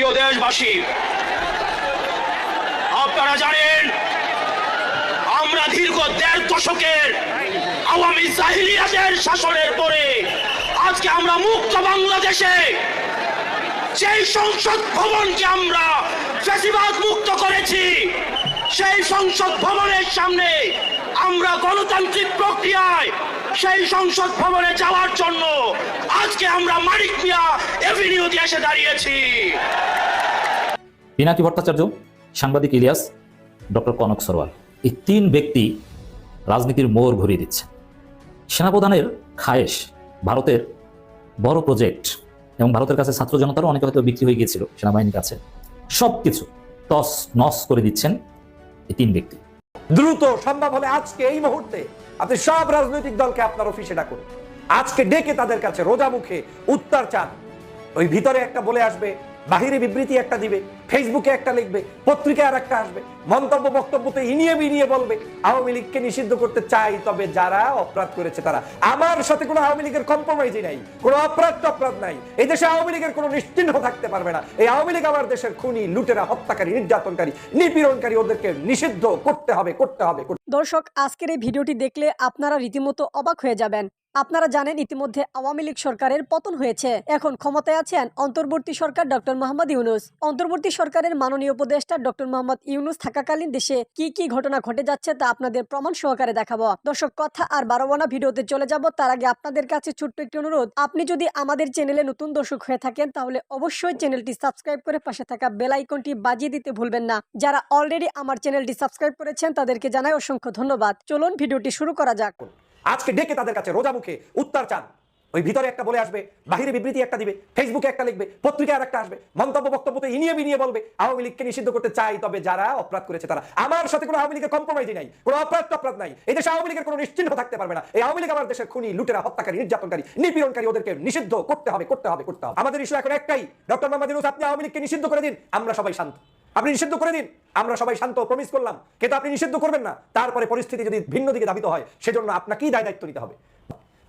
প্রিয় দেশবাসী, আপনারা জানেন আমরা দীর্ঘ ১.৫ দশকের আওয়ামী জাহিলিয়াতের শাসনের পরে আজকে আমরা মুক্ত বাংলাদেশে সেই সংসদ ভবনকে আমরা ফ্যাসিবাদ মুক্ত করেছি। সেই সংসদ ভবনের সামনে আমরা গণতান্ত্রিক প্রক্রিয়ায় সেই সংসদ ভবনে যাওয়ার জন্য আজকে আমরা মানিক মিয়া এভিনিউতে এসে দাঁড়িয়েছি। পিনাকি ভট্টাচার্য, সাংবাদিক ইলিয়াস, ডক্টর কনক সরওয়াল, এই ৩ ব্যক্তি রাজনীতির মোড় ঘুরিয়ে দিচ্ছে। সেনাপ্রধানের খায়েশ ভারতের বড় প্রজেক্ট এবং ভারতের কাছে ছাত্র জনতারও অনেকে হয়তো বিক্রি হয়ে গিয়েছিল সেনাবাহিনীর কাছে, সবকিছু তস নস করে দিচ্ছেন এই ৩ ব্যক্তি। দ্রুত সম্ভব হলে আজকে এই মুহূর্তে আপনি সব রাজনৈতিক দলকে আপনার অফিসে ডাকুন, আজকে ডেকে তাদের কাছে রোজা মুখে উত্তর চান। ওই ভিতরে একটা বলে আসবে, বাহিরে বিবৃতি একটা দিবে, ফেসবুকে একটা লিখবে, পত্রিকায় আর একটা আসবে, মন্তব্য বক্তব্যতে ইনিয়ে বিনিয়ে বলবে আওয়ামী লীগকে নিষিদ্ধ করতে চাই, তবে যারা অপরাধ করেছে তারা। আমার সাথে কোনো আওয়ামী লীগের কম্প্রোমাইজই নাই, কোনো অপরাধ নাই। এই দেশে আওয়ামী লীগের কোনো নিশ্চিহ্ন থাকতে পারবে না। এই আওয়ামী লীগ আমার দেশের খুনি, লুটেরা, হত্যাকারী, নির্যাতনকারী, নিপীড়নকারী, ওদেরকে নিষিদ্ধ করতে হবে। দর্শক, আজকের এই ভিডিওটি দেখলে আপনারা রীতিমতো অবাক হয়ে যাবেন। আপনারা জানেন ইতিমধ্যে আওয়ামী লীগ সরকারের পতন হয়েছে। এখন ক্ষমতায় আছেন অন্তর্বর্তী সরকার ডক্টর মোহাম্মদ ইউনূস। অন্তর্বর্তী সরকারের মাননীয় উপদেষ্টা ডক্টর মোহাম্মদ ইউনূস থাকাকালীন দেশে কি কি ঘটনা ঘটে যাচ্ছে তা আপনাদের প্রমাণ সহকারে দেখাবো। দর্শক, কথা আর বাড়াবো না, ভিডিওতে চলে যাব। তার আগে আপনাদের কাছে ছোট্ট একটি অনুরোধ, আপনি যদি আমাদের চ্যানেলে নতুন দর্শক হয়ে থাকেন তাহলে অবশ্যই চ্যানেলটি সাবস্ক্রাইব করে পাশে থাকা বেল আইকনটি বাজিয়ে দিতে ভুলবেন না। যারা অলরেডি আমার চ্যানেলটি সাবস্ক্রাইব করেছেন তাদেরকে জানাই অসংখ্য ধন্যবাদ। চলুন ভিডিওটি শুরু করা যাক। আজকে ডেকে তাদের কাছে রোজা মুখে উত্তর চান। ওই ভিতরে একটা বলে আসবে, বাহিরে বিবৃতি একটা দিবে, ফেসবুকে একটা লিখবে, পত্রিকায় আর একটা আসবে, মন্তব্য বক্তব্যতে ইনিয়ে বিনিয়ে বলবে আওয়ামী লীগকে নিষিদ্ধ করতে চাই, তবে যারা অপরাধ করেছে তারা। আমার সাথে কোনো আওয়ামী লীগের কম্প্রোমাইজই নাই, কোনো অপরাধ নাই। এই দেশে আওয়ামী লীগের কোনো নিশ্চিহ্ন থাকতে পারবে না। এই আওয়ামী লীগ আমার দেশের খুনি, লুটেরা, হত্যাকারী, নির্যাতনকারী, নিপীড়নকারী, ওদেরকে নিষিদ্ধ করতে হবে। আমাদের ইস্যু এখন একটাই, ডক্টর মোহাম্মদ ইউনূস আপনি আওয়ামী লীগকে নিষিদ্ধ করে দিন, আমরা সবাই শান্ত। আপনি নিষিদ্ধ করে দিন, আমরা সবাই শান্ত, প্রমিস করলাম। কিন্তু আপনি নিষিদ্ধ করবেন না, তারপরে পরিস্থিতি যদি ভিন্ন দিকে ধাবিত হয় সেজন্য আপনাকেই দায়িত্ব নিতে হবে।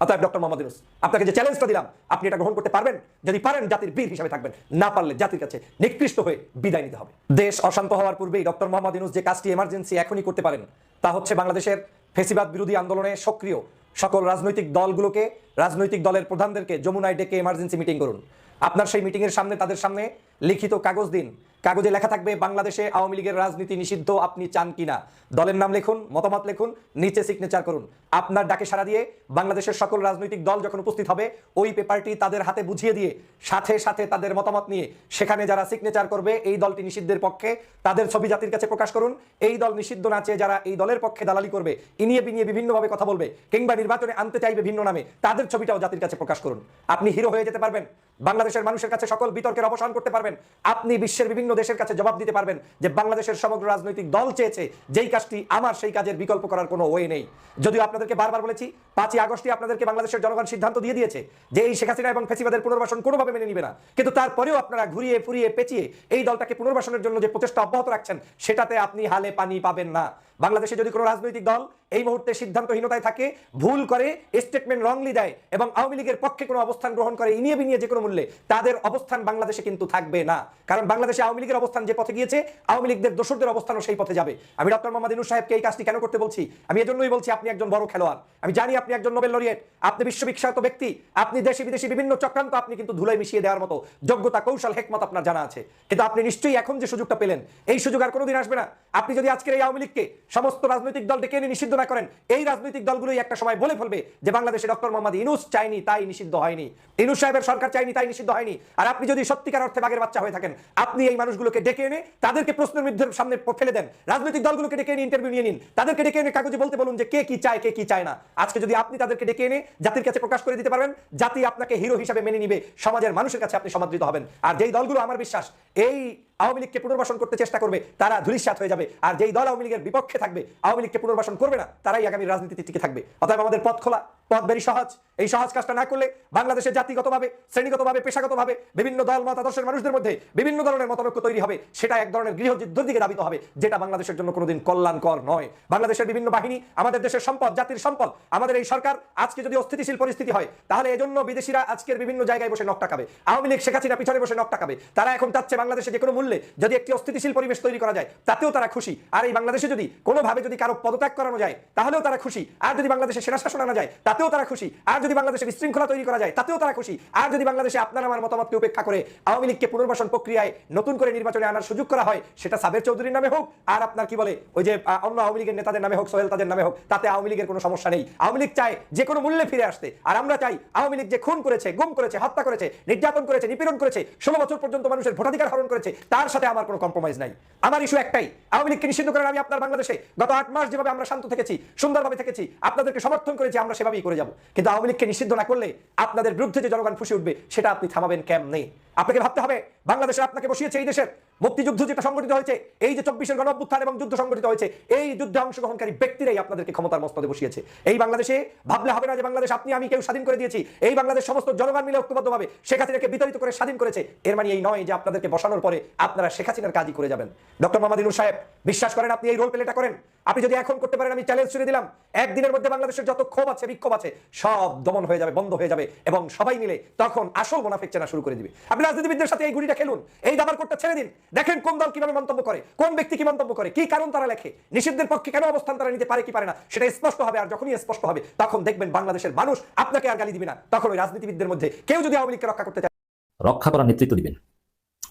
অতএব ডক্টর মোহাম্মদ ইউনূস, আপনাকে যে চ্যালেঞ্জটা দিলাম আপনি এটা গ্রহণ করতে পারবেন? যদি পারেন জাতির বীর হিসেবে থাকবেন, না পারলে জাতির কাছে নিকৃষ্ট হয়ে বিদায় নিতে হবে। দেশ অশান্ত হওয়ার পূর্বেই ডক্টর মোহাম্মদ ইউনূস যে কাজটি এমার্জেন্সি এখনই করতে পারেন তা হচ্ছে বাংলাদেশের ফেসিবাদ বিরোধী আন্দোলনে সক্রিয় সকল রাজনৈতিক দলগুলোকে, রাজনৈতিক দলের প্রধানদেরকে যমুনায় ডেকে এমার্জেন্সি মিটিং করুন। আপনার সেই মিটিংয়ের সামনে তাদের সামনে লিখিত কাগজ দিন, কাগজে লেখা থাকবে বাংলাদেশে আওয়ামী লীগের রাজনীতি নিষিদ্ধ আপনি চান কিনা। দলের নাম লিখুন, মতামত লিখুন, নিচে সিগনেচার করুন। আপনার ডাকে সাড়া দিয়ে বাংলাদেশের সকল রাজনৈতিক দল যখন উপস্থিত হবে ওই পেপারটি তাদের হাতে বুঝিয়ে দিয়ে সাথে সাথে তাদের মতামত নিয়ে সেখানে যারা সিগনেচার করবে এই দলটি নিষিদ্ধের পক্ষে তাদের ছবি জাতির কাছে প্রকাশ করুন। এই দল নিষিদ্ধ না চেয়ে যারা এই দলের পক্ষে দালালি করবে, ইনিয়ে বিনিয়ে বিভিন্নভাবে কথা বলবে কিংবা নির্বাচনে আনতে চাইবে ভিন্ন নামে, তাদের ছবিটাও জাতির কাছে প্রকাশ করুন। আপনি হিরো হয়ে যেতে পারবেন, বাংলাদেশের মানুষের কাছে সকল বিতর্কের অবসান করতে পারবেন। আপনি বিশ্বের বিভিন্ন দেশের কাছে জবাব দিতে পারবেন যে বাংলাদেশের সমগ্র রাজনৈতিক দল চেয়েছে যেই কাজটি আমার, সেই কাজের বিকল্প করার কোনো ওয়ে নেই। যদিও আপনাদেরকে বারবার বলেছি 5ই আগস্টে আপনাদেরকে বাংলাদেশের জনগণ সিদ্ধান্ত দিয়ে দিয়েছে যে এই শেখ হাসিনা এবং ফ্যাসিবাদের পুনর্বাসন কোনোভাবে মেনে নিবে না, কিন্তু তারপরেও আপনারা ঘুরিয়ে ফুরিয়ে পেঁচিয়ে এই দলটাকে পুনর্বাসনের জন্য যে প্রচেষ্টা অব্যাহত রাখছেন সেটাতে আপনি হালে পানি পাবেন না। বাংলাদেশে যদি কোনো রাজনৈতিক দল এই মুহূর্তে সিদ্ধান্তহীনতায় থাকে, ভুল করে, স্টেটমেন্ট রংলি দেয় এবং আওয়ামী লীগের পক্ষে কোনো অবস্থান গ্রহণ করে ইনিয়ে বিনিয়ে যে কোনো মূল্যে, তাদের অবস্থান বাংলাদেশে কিন্তু থাকবে না। কারণ বাংলাদেশে আওয়ামী লীগের অবস্থান যে পথে গিয়েছে, আওয়ামী লীগদের দোসরদের অবস্থানও সেই পথে যাবে। আমি ডক্টর মোহাম্মদ ইউনূস সাহেবকে এই কাজটি কেন করতে বলছি? আমি এজন্যই বলছি আপনি একজন বড় খেলোয়াড়, আমি জানি আপনি একজন নোবেল লরিয়েট, আপনি বিশ্ববিখ্যাত ব্যক্তি, আপনি দেশি বিদেশি বিভিন্ন চক্রান্ত আপনি কিন্তু ধুলায় মিশিয়ে দেওয়ার মতো যোগ্যতা, কৌশল, হেকমত আপনার জানা আছে। কিন্তু আপনি নিশ্চয়ই এখন যে সুযোগটা পেলেন এই সুযোগ আর কোনোদিন আসবে না। আপনি যদি আজকের এই আওয়ামী লীগকে সমস্ত রাজনৈতিক দল ডেকে এনে নিষিদ্ধ না করেন, এই রাজনৈতিক দলগুলোই একটা সময় বলে ফেলবে যে বাংলাদেশে ডক্টর মোহাম্মদ ইউনূস চাইনি তাই নিষিদ্ধ হয়নি, ইউনূস সাহেবের সরকার চাইনি তাই নিষিদ্ধ হয়নি। আর আপনি যদি সত্যিকার অর্থে বাঘের বাচ্চা হয়ে থাকেন, আপনি এই মানুষগুলোকে ডেকে এনে তাদেরকে প্রশ্নের সামনে ফেলে দেন। রাজনৈতিক দলগুলোকে ডেকে এনে ইন্টারভিউ নিয়ে নিন, তাদেরকে ডেকে এনে কাগজে বলতে বলুন যে কে কি চায়, কে কি চায় না। আজকে যদি আপনি তাদেরকে ডেকে এনে জাতির কাছে প্রকাশ করে দিতে পারবেন, জাতি আপনাকে হিরো হিসেবে মেনে নিবে, সমাজের মানুষের কাছে আপনি সমাদৃত হবেন। আর যেই দলগুলো আমার বিশ্বাস এই আওয়ামী লীগকে পুনর্বাসন করতে চেষ্টা করবে তারা ধূলিসাৎ হয়ে যাবে, আর যেই দল আওয়ামী লীগের বিপক্ষে থাকবে, আওয়ামী লীগকে পুনর্বাসন করবে না, তারাই আগামী রাজনীতিতে টিকে থাকবে। অতএব আমাদের পথ খোলা, পথ বেরি সহজ। এই সহজ কাজটা না করলে বাংলাদেশে জাতিগতভাবে, শ্রেণীগতভাবে, পেশাগতভাবে বিভিন্ন দল মত আদর্শের মানুষদের মধ্যে বিভিন্ন ধরনের মতানৈক্য তৈরি হবে। সেটা এক ধরনের গৃহযুদ্ধের দিকে ধাবিত হবে, যেটা বাংলাদেশের জন্য কোনোদিন কল্যাণকর নয়। বাংলাদেশের বিভিন্ন বাহিনী আমাদের দেশের সম্পদ, জাতির সম্পদ। আমাদের এই সরকার আজকে যদি অস্থিতিশীল পরিস্থিতি হয়, তাহলে এজন্য বিদেশিরা আজকের বিভিন্ন জায়গায় বসে নখ টাকাবে। আওয়ামী লীগ শেখ হাসিনা পিছনে বসে নখ টাকাবে। তারা এখন চাচ্ছে বাংলাদেশে যে কোনো মূল্যে যদি একটি অস্থিতিশীল পরিবেশ তৈরি করা যায়, তাতেও তারা খুশি। আর এই বাংলাদেশে যদি কোনোভাবে যদি কারো পদত্যাগ করানো যায়, তাহলেও তারা খুশি। আর যদি বাংলাদেশে সেনা শাসন আনা যায়, তাতেও তারা খুশি। আর যদি বাংলাদেশে বিশৃঙ্খলা তৈরি করা যায়, তাতেও তারা খুশি। আর যদি বাংলাদেশে আপনার আমার মতামতকে উপেক্ষা করে আওয়ামী লীগকে পুনর্বাসন প্রক্রিয়ায় নতুন করে নির্বাচনে আনার সুযোগ করা হয়, সেটা সাবের চৌধুরীর নামে হোক আর আপনার কি বলে ওই যে অন্য আওয়ামী লীগের নেতাদের নামে হোক, সোহেল তাদের নামে হোক, তাতে আওয়ামী লীগের কোনো সমস্যা নেই। আওয়ামী লীগ চায় যে কোনো মূল্যে ফিরে আসতে, আর আমরা চাই আওয়ামী লীগ যে খুন করেছে, গুম করেছে, হত্যা করেছে, নির্যাতন করেছে, নিপীড়ন করেছে, 16 বছর পর্যন্ত মানুষের ভোটাধিকার হরণ করেছে, তার সাথে আমার কোনো কম্প্রোমাইজ নাই। আমার ইস্যু একটাই, আওয়ামী লীগকে নিষিদ্ধ করেন। আমি আপনার বাংলাদেশে গত 8 মাস যেভাবে আমরা শান্ত থেকেছি, সুন্দরভাবে থেকেছি, আপনাদেরকে সমর্থন করেছি, আমরা সেভাবেই করে যাব। কিন্তু আওয়ামী লীগকে নিষিদ্ধ না করলে আপনাদের বিরুদ্ধে যে জনগণ ফুসে উঠবে, সেটা আপনি থামাবেন কেমনে? আপনাকে ভাবতে হবে, বাংলাদেশে আপনাকে বসিয়েছে এই দেশের মুক্তিযুদ্ধ যেটা সংগঠিত হয়েছে, এই যে 24-এর গণঅভ্যুত্থান এবং যুদ্ধ সংগঠিত হয়েছে, এই যুদ্ধে অংশগ্রহণকারী ব্যক্তিরাই আপনাদেরকে ক্ষমতার মস্তদে বসিয়েছে। এই বাংলাদেশে ভাবলে হবে না যে বাংলাদেশ আপনি আমি কেউ স্বাধীন করে দিয়েছি। এই বাংলাদেশ সমস্ত জনগণ মিলে ঐক্যবদ্ধভাবে শেখ হাসিনাকে বিতাড়িত করে স্বাধীন করেছে। এর মানে এই নয় যে আপনাদেরকে বসানোর পরে আপনারা শেখ হাসিনার কাজই করে যাবেন। ডক্টর মোহাম্মদ ইউনূস সাহেব, বিশ্বাস করেন আপনি এই রোল প্লেটা করেন। আপনি যদি এখন করতে পারেন, আমি চ্যালেঞ্জ ছুড়ে দিলাম, একদিনের মধ্যে বাংলাদেশের যত ক্ষোভ আছে, বিক্ষোভ আছে, সব দমন হয়ে যাবে, বন্ধ হয়ে যাবে, এবং সবাই মিলে তখন আসল মুনাফিক চেনা শুরু করে দিবে। আপনি রাজনীতিবিদদের সাথে এই গুলিটা খেলুন, এই দাবার করতে ছেড়ে দিন, দেখেন কোন দল কিভাবে মন্তব্য করে, কোন ব্যক্তি কি মন্তব্য করে, কি কারণ তারা লেখে, নিষিদ্ধের পক্ষে কেন অবস্থান তারা নিতে পারে কি পারে না, সেটা স্পষ্ট হবে। আর যখনই স্পষ্ট হবে, তখন দেখবেন বাংলাদেশের মানুষ আপনাকে আর গালি দিবে না। তখন ওই রাজনীতিবিদদের মধ্যে কেউ যদি আওয়ামী লীগকে রক্ষা করতে চায়, রক্ষা করার নেতৃত্ব দিবেন।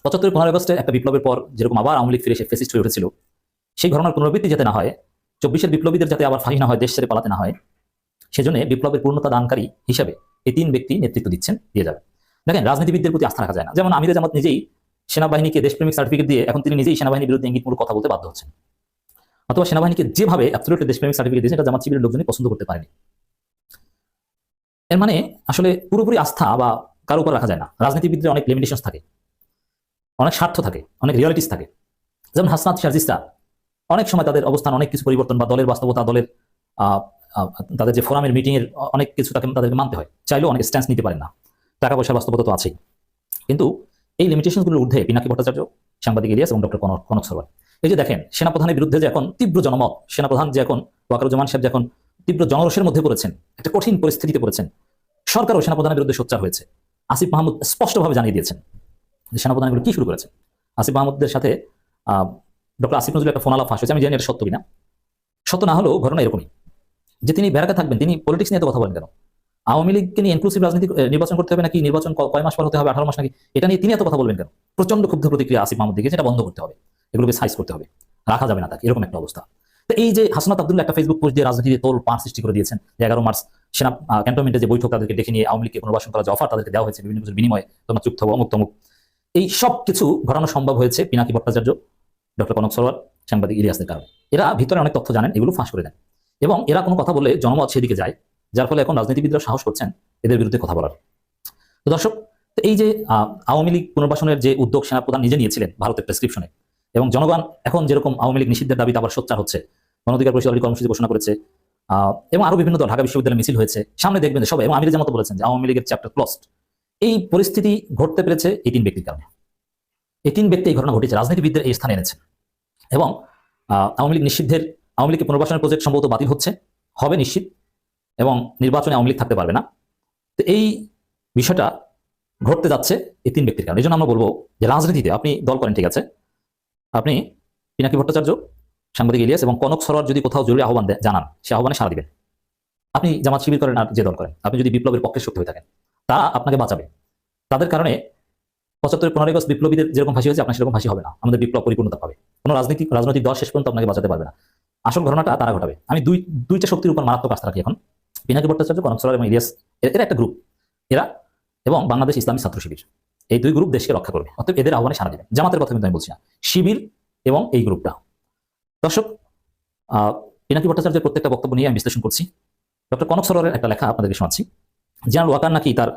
75-15 আগস্টে একটা বিপ্লবের পর যেরকম আবার আওয়ামী লীগ ফিরে এসে ফেসিস্ট হয়ে উঠেছিল, সেই ঘটনার পুনরাবৃত্তি যাতে না হয়, 24-এর বিপ্লবীদের যাতে আবার ফাঁসি না হয়, দেশ ছেড়ে পালাতে না হয়, সেজন্য বিপ্লবের পূর্ণতা দানকারী হিসেবে এই 3 ব্যক্তি নেতৃত্ব দিচ্ছেন, দিয়ে যাবে। দেখেন, রাজনীতিবিদদের প্রতি আস্থা রাখা যায় না। যেমন আমির জামাত নিজেই সেনাবাহিনীকে দেশপ্রেমিক সার্টিফিকেট দিয়ে এখন তিনি নিজেই সেনাবাহিনীর বিরুদ্ধে ইঙ্গিতমূলক কথা বলতে বাধ্য হচ্ছেন। অথবা সেনাবাহিনীকে যেভাবে অ্যাবসলিউটলি দেশপ্রেমিক সার্টিফিকেট দিয়েছে, এটা জামাত শিবিরের লোকজনই পছন্দ করতে পারেনি। এর মানে আসলে পুরোপুরি আস্থা বা কারো উপর রাখা যায় না। রাজনীতিবিদদের অনেক লিমিটেশন থাকে, অনেক স্বার্থ থাকে, অনেক রিয়ালিটিস থাকে। যেমন হাসনাত শারজিস্তা অনেক সময় তাদের অবস্থান, অনেক কিছু পরিবর্তন বা দলের বাস্তবতা, দলের তাদের যে ফোরামের মিটিং এর অনেক কিছু তাদেরকে মানতে হয়, চাইলেও অনেক স্ট্যান্স নিতে পারেন না। টাকা পয়সার বাস্তবতা তো আছেই। কিন্তু এই লিমিটেশনগুলোর ঊর্ধ্বে পিনাকি ভট্টাচার্য, সাংবাদিক ইলিয়াস এবং ডক্টর কনক সরওয়ার, এই যে দেখেন, সেনাপ্রধানের বিরুদ্ধে যে এখন তীব্র জনমত, সেনাপ্রধান যে এখন ওয়াকারুজ্জামান সাহেব যে এখন তীব্র জনরোষের মধ্যে পড়েছেন, একটা কঠিন পরিস্থিতিতে পড়েছেন, সরকারও সেনাপ্রধানের বিরুদ্ধে সোচ্চার হয়েছে। আসিফ মাহমুদ স্পষ্টভাবে জানিয়ে দিয়েছেন যে সেনাপ্রধান এগুলো কি শুরু করেছেন। আসিফ মাহমুদের সাথে ডক্টর আসিফ নজরুল একটা ফোন আলাপ ফাঁস হয়েছে। আমি জানি এটা সত্য কিনা, সত্য না হলেও ঘটনা এরকমই যে তিনি ব্যারাকে থাকবেন, তিনি পলিটিক্স নিয়ে তো কথা বলেন কেন? আওয়ামী লীগকে নিয়ে ইনক্লুসিভ রাজনীতি নির্বাচন করতে হবে নাকি, নির্বাচন কয় মাস পর হতে হবে, 18 মাস নাকি, এটা নিয়ে তিনি এত কথা বলবেন কেন? প্রচন্ড ক্ষুব্ধ প্রতিক্রিয়া আসিফ মাহমুদ দিকে, যেটা বন্ধ করতে হবে, এগুলোকে সাইজ করতে হবে, রাখা যাবে না তাকে, এরকম একটা অবস্থা। তো এই যে হাসনাত আব্দুল্লাহ একটা ফেসবুক পোস্ট দিয়ে রাজনীতিতে তোল পাঁচ সৃষ্টি করে দিয়েছেন, যে 11 মার্চ সেনা ক্যান্টনমেন্টে যে বৈঠক তাদেরকে ডেকে নিয়ে আওয়ামী লীগকে পুনর্বাসন করার যে অফার তাদেরকে দেওয়া হয়েছে বিভিন্ন কিছুর বিনিময়ে, তোমরা চুপ থাকো, অমুক তমুক, এই সব কিছু ঘটানো সম্ভব হয়েছে পিনাকি ভট্টাচার্য, ডক্টর কনক সরওয়ার, সাংবাদিক ইলিয়াসদের কারণে। এরা ভিতরে অনেক তথ্য জানেন, এগুলো ফাঁস করে দেন, এবং এরা কোনো কথা বললে জনমত সেদিকে যায়, যার ফলে এখন রাজনীতিবিদরা সাহস করছেন এদের বিরুদ্ধে কথা বলার। তো দর্শক, এই যে আওয়ামী লীগ পুনর্বাসনের যে উদ্যোগ সেনাপ্রধান নিজে নিয়েছিলেন ভারতের প্রেসক্রিপশনে, এবং জনগণ এখন যেরকম আওয়ামী লীগ নিষিদ্ধের দাবিতে আবার সোচ্চার হচ্ছে, গণ অধিকার পরিষদ কর্মসূচি ঘোষণা করেছে, এবং আরো বিভিন্ন দল, ঢাকা বিশ্ববিদ্যালয়ে মিছিল হয়েছে, সামনে দেখবেন যে সবাই, এবং আমির জামাত বলেছেন যে আওয়ামী লীগের চ্যাপ্টার ক্লোজড। এই পরিস্থিতি ঘটতে পেরেছে এই 3 ব্যক্তির কারণে। এই 3 ব্যক্তি এই ঘটনা ঘটেছে, রাজনীতিবিদদের এই স্থানে এনেছেন। এবং আওয়ামী লীগ নিষিদ্ধের, আওয়ামী লীগকে পুনর্বাসনের প্রজেক্ট সম্ভবত বাতিল হচ্ছে, হবে নিশ্চিত, এবং নির্বাচনে আওয়ামী লীগ থাকতে পারবে না। তো এই বিষয়টা ঘটতে যাচ্ছে এই 3 ব্যক্তির কারণে। এই জন্য আমরা বলবো যে রাজনীতিতে আপনি দল করেন, ঠিক আছে, আপনি পিনাকি ভট্টাচার্য, সাংবাদিক ইলিয়াস এবং কনক সরওয়ার যদি কোথাও জরুরি আহ্বান জানান, সে আহ্বানে সাড়া দিবেন। আপনি জামাত শিবির করেন আর যে দল করেন, আপনি যদি বিপ্লবের পক্ষে শক্তি হয়ে থাকেন, তারা আপনাকে বাঁচাবে। তাদের কারণে 75-15 আগস্ট বিপ্লবীদের যেরকম ফাঁসি হয়েছে, আপনার সেরকম ফাঁসি হবে না, আমাদের বিপ্লব পরিপূর্ণতা পাবে। কোনো রাজনৈতিক দল শেষ পর্যন্ত আপনাকে বাঁচাতে পারবে না। আসল ঘটনাটা তারা ঘটাবে। আমি দুইটা শক্তির উপর মারাত্মক আস্থা রাখি এখন, পিনাকি ভট্টাচার্য, কনক সরওয়ার এবং ইলিয়াস, এরা একটা গ্রুপ, এরা এবং বাংলাদেশ ইসলামী ছাত্র শিবির, এই 2 গ্রুপ দেশকে রক্ষা করবে। অর্থাৎ এদের আহ্বানে সাড়া দেবেন। জামাতের কথা কিন্তু আমি বলছি না, শিবির এবং এই গ্রুপটা। দর্শক, পিনাকি ভট্টাচার্যের প্রত্যেকটা বক্তব্য নিয়ে আমি বিশ্লেষণ করছি। ডক্টর কনক সরওয়ারের একটা লেখা আপনাদেরকে শোনাচ্ছি। জেনারেল ওয়াকার নাকি তার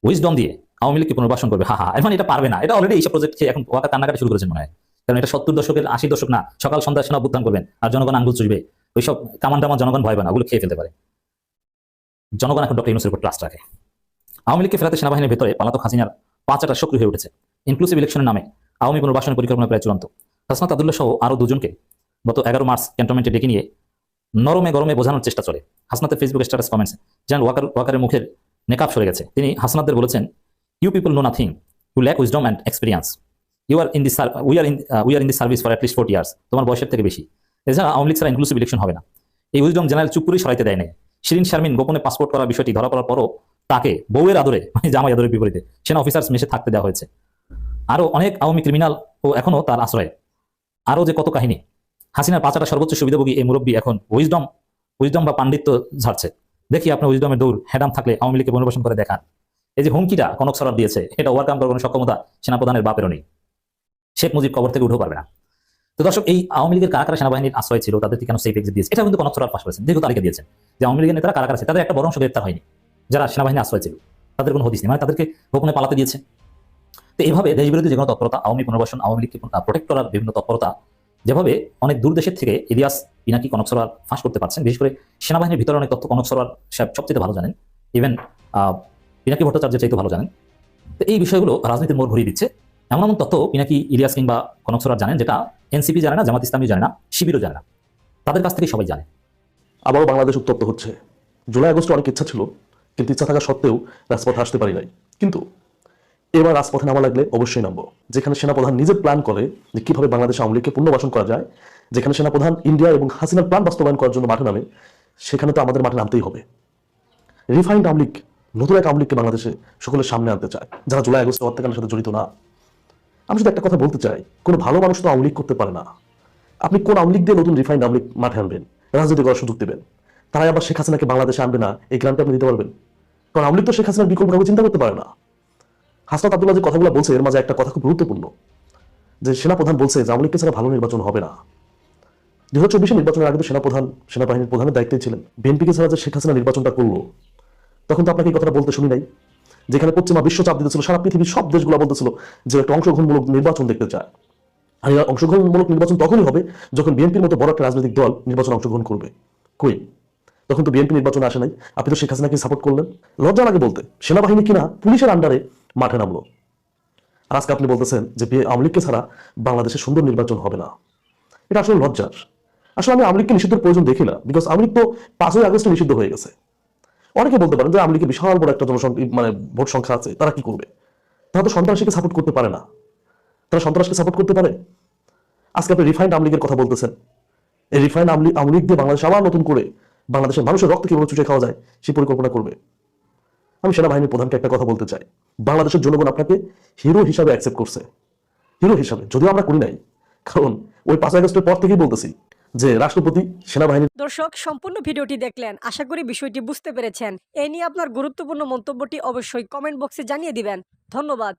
উইজডম দিয়ে আওয়ামী লীগকে পুনর্বাসন করবে, হা হা, এখন এটা পারবে না, এটা অলরেডি এইসব প্রজেক্ট খেয়ে এখন ওয়াকা কান্নাকাটি শুরু করেছেন মনে হয়। কারণ এটা 70 দশকের 80 দশক না, সকাল সন্ধ্যা সেনা অভ্যুত্থান করবেন আর জনগণ আঙ্গুল চুষবে, ওইসব কামান টামান জনগণ ভয় পায় না, ওগুলো খেয়ে ফেলতে পারে। জনগণ এখন ডক্টর ইউনূসের উপর ট্রাস্ট রাখে। আওয়ামী লীগকে ফেরাতে সেনাবাহিনীর ভেতরে পলাতক হাসিনার পাঁচাটা সক্রিয় হয়ে উঠেছে। ইনক্লুসিভ ইলেকশনের নামে আওয়ামী পুনর্বাসনের পরিকল্পনা প্রায় চূড়ান্ত। হাসনাত আব্দুল্লাহ সহ আরও দুজনকে গত 11 মার্চ ক্যান্টনমেন্টে ডেকে নিয়ে নরমে গরমে বোঝানোর চেষ্টা চলে। হাসনাতের ফেসবুক স্ট্যাটাস কমেন্টস যেন ওয়াকারের মুখের নেকাব সরে গেছে। তিনি হাসনাতদের বলেছেন, you people know nothing, you lack wisdom and experience, we are in the service for at least 40 years, তোমার বয়সের থেকে বেশি। এছাড়া আওয়ামী লীগ ছাড়া ইনক্লুসিভ ইলেকশন হবে না। এই উইজডম জেনারেল চুপ করে সরাইতে দেয় নাই। শিরিন শারমিন গোপনে পাসপোর্ট করার বিষয়টি ধরা পড়ার পরও তাকে বউয়ের আদরে, মানে জামাই আদরের বিপরীতে সেনা অফিসার্স মেশে থাকতে দেওয়া হয়েছে। আরও অনেক আওয়ামী ক্রিমিনাল ও এখনও তার আশ্রয়ে। আরও যে কত কাহিনী। হাসিনার পাঁচাটা সর্বোচ্চ সুবিধাভোগী এই মুরব্বী এখন উইজডম বা পাণ্ডিত্য ঝাড়ছে। দেখি আপনার উইজডমের দৌড় হ্যাডাম থাকলে আওয়ামী লীগকে পুনর্বাসন করে দেখান। এই যে হুমকিটা কনক সরকার দিয়েছে, এটা ওভারকাম করার কোনো সক্ষমতা সেনাপ্রধানের বাপেরও নেই। শেখ মুজিব কবর থেকে উঠেও পারবে না। তো দর্শক, এই আওয়ামী লীগের কারা কারা সেনাবাহিনীর আশ্রয় ছিল, তাদেরকে কেন সেফ এক্সিট দিয়েছে, এটা কিন্তু কনক সরকার পাশ করেছেন, দীর্ঘ তালিকা দিয়েছেন যে আওয়ামী লীগের নেতারা কারা কারা আছে, তাদের একটা বড় অংশ গ্রেপ্তার হয়নি। যারা সেনাবাহিনীর আশ্রয় ছিল তাদের কোনো হদিস নেই, মানে তাদেরকে গোপনে পালাতে দিয়েছে। তো এইভাবে দেশবিরোধী যে কোনো তৎপরতা, আওয়ামী পুনর্বাসন, আওয়ামী লীগকে প্রোটেক্ট করার বিভিন্ন তৎপরতা, যেভাবে অনেক দূর দেশের থেকে ইলিয়াস পিনাকি কনক সরকার ফাঁস করতে পারছেন। বিশেষ করে সেনাবাহিনীর ভিতরে অনেক তথ্য কনক সরকার সাহেব সবচেয়ে ভালো জানেন, ইভেন পিনাকি ভট্টাচার্যের চাইতে ভালো জানেন। তো এই বিষয়গুলো রাজনীতির মোড় ঘুরিয়ে দিচ্ছে। এমন এমন তথ্য পিনাকি, ইলিয়াস কিংবা কনক সরকার জানেন, যেটা এনসিপি জানে না, জামাত ইসলামী জানে না, শিবিরও জানে না। তাদের কাছ থেকে সবাই জানে। আবারও বাংলাদেশ উত্তপ্ত হচ্ছে। জুলাই আগস্টে অনেক ইচ্ছা ছিল, কিন্তু ইচ্ছা থাকা সত্ত্বেও রাজপথে আসতে পারি নাই। কিন্তু এবার রাজপথে নামা লাগলে অবশ্যই নামবো। যেখানে সেনাপ্রধান নিজে প্ল্যান করে যে কিভাবে বাংলাদেশ আওয়ামী লীগকে পুনর্বাসন করা যায়, যেখানে সেনাপ্রধান ইন্ডিয়া এবং হাসিনার প্ল্যান বাস্তবায়ন করার জন্য মাঠে নামে, সেখানে তো আমাদের মাঠে নামতেই হবে। রিফাইন্ড আওয়ামী লীগ, নতুন এক আওয়ামী লীগকে বাংলাদেশে সকলের সামনে আনতে চায়, যারা জুলাই আগস্টে হত্যাকাণ্ডের সাথে জড়িত না। আমি শুধু একটা কথা বলতে চাই, কোনো ভালো মানুষ তো আওয়ামী লীগ করতে পারে না। আপনি কোন আওয়ামী লীগ দিয়ে নতুন রিফাইন্ড আওয়ামী লীগ মাঠে আনবেন, রাজনীতি করার সুযোগ দেবেন, তারাই আবার শেখ হাসিনাকে বাংলাদেশে আনবে না, এই গ্রান্টে আপনি দিতে পারবেন? কারণ আওয়ামী লীগ তো শেখ হাসিনার বিকল্প কাউকে চিন্তা করতে পারে না। হাসনাত আব্দুল্লাহ যে কথাগুলো বলছে, এর মাঝে একটা কথা খুব গুরুত্বপূর্ণ, যে সেনাপ্রধান বলছে যে আওয়ামী লীগকে ছাড়া ভালো নির্বাচন হবে না। 2024 নির্বাচনের আগে তো সেনাবাহিনীর প্রধানের দায়িত্বে ছিলেন। বিএনপিকে ছাড়া যে শেখ হাসিনা নির্বাচনটা করলো, তখন তো আপনাকে এই কথাটা বলতে শুনি নাই। যেখানে পশ্চিমা বিশ্ব চাপ দিতেছিল, সারা পৃথিবীর সব দেশগুলো বলতেছিল যে একটা অংশগ্রহণমূলক নির্বাচন দেখতে চায়। আর এই অংশগ্রহণমূলক নির্বাচন তখনই হবে যখন বিএনপির মতো বড় একটা রাজনৈতিক দল নির্বাচনে অংশগ্রহণ করবে। কই, তখন তো বিএনপি নির্বাচনে আসে নাই। আপনি তো শেখ হাসিনাকে সাপোর্ট করলেন। লজ্জা লাগে বলতে, সেনাবাহিনী কিনা পুলিশের আন্ডারে মাঠে নামলো। আর আজকে আপনি বলতেছেন যে আওয়ামী লীগকে ছাড়া বাংলাদেশে সুন্দর নির্বাচন হবে না। এটা আসলে লজ্জার। আসলে আমি আওয়ামী লীগকে নিষিদ্ধের প্রয়োজন দেখি না, বিকজ আওয়ামী লীগ তো 5ই আগস্টে নিষিদ্ধ হয়ে গেছে। অনেকে বলতে পারেন যে আওয়ামী লীগের বিশাল বড় একটা ভোট সংখ্যা আছে, তারা কি করবে? তারা তো সন্ত্রাসীকে সাপোর্ট করতে পারে না। তারা সন্ত্রাসকে সাপোর্ট করতে পারে? আজকে আপনি রিফাইন্ড আওয়ামী লীগের কথা বলতেছেন। এই রিফাইন্ড আওয়ামী লীগ দিয়ে বাংলাদেশ আবার নতুন করে বাংলাদেশের মানুষের রক্ত কিভাবে চুষে খাওয়া যায় সেই পরিকল্পনা করবে। আমি সেনাবাহিনীর প্রধানকে একটা কথা বলতে চাই, বাংলাদেশের জনগণ আপনাকে হিরো হিসাবে অ্যাকসেপ্ট করছে, হিরো হিসাবে, যদিও আমরা করি নাই। কারণ ওই 5 আগস্টের পর থেকেই বলতেছি যে রাষ্ট্রপতি, সেনাবাহিনী। দর্শক, সম্পূর্ণ ভিডিওটি দেখলেন, আশা করি বিষয়টি বুঝতে পেরেছেন। এ নিয়ে আপনার গুরুত্বপূর্ণ মন্তব্যটি অবশ্যই কমেন্ট বক্সে জানিয়ে দিবেন। ধন্যবাদ।